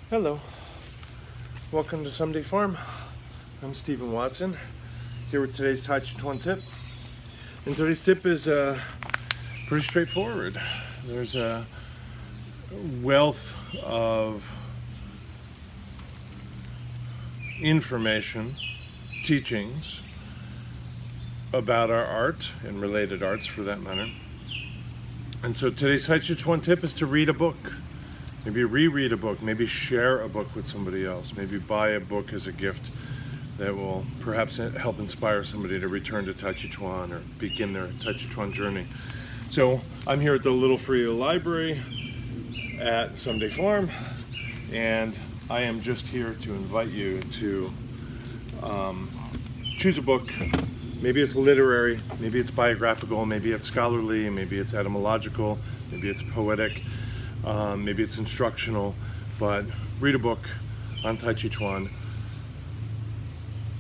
Hello, welcome to Someday Farm. I'm Stephen Watson, here with today's Tàijíquán Tip. And today's tip is pretty straightforward. There's a wealth of information, teachings about our art and related arts for that matter. And so today's Tàijíquán Tip is to read a book. Maybe reread a book, maybe share a book with somebody else, maybe buy a book as a gift that will perhaps help inspire somebody to return to Tàijíquán or begin their Tàijíquán journey. So I'm here at the Little Free Library at Someday Farm, and I am just here to invite you to choose a book. Maybe it's literary, maybe it's biographical, maybe it's scholarly, maybe it's etymological, maybe it's poetic. Maybe it's instructional, but read a book on Tàijíquán,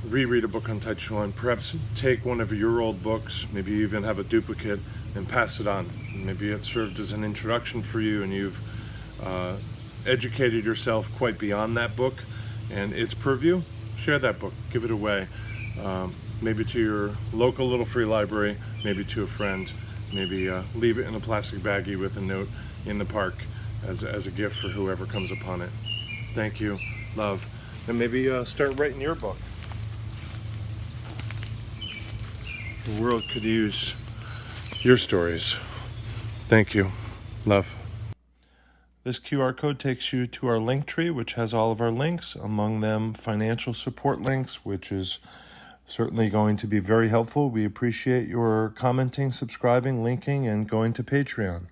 reread a book on Tàijíquán, perhaps take one of your old books, maybe you even have a duplicate, and pass it on. Maybe it served as an introduction for you and you've educated yourself quite beyond that book and its purview. Share that book, give it away, maybe to your local Little Free Library, maybe to a friend, maybe leave it in a plastic baggie with a note in the park as a gift for whoever comes upon it. Thank you, love. And maybe start writing your book. The world could use your stories. Thank you, love. This QR code takes you to our link tree, which has all of our links, among them financial support links, which is certainly going to be very helpful. We appreciate your commenting, subscribing, linking, and going to Patreon.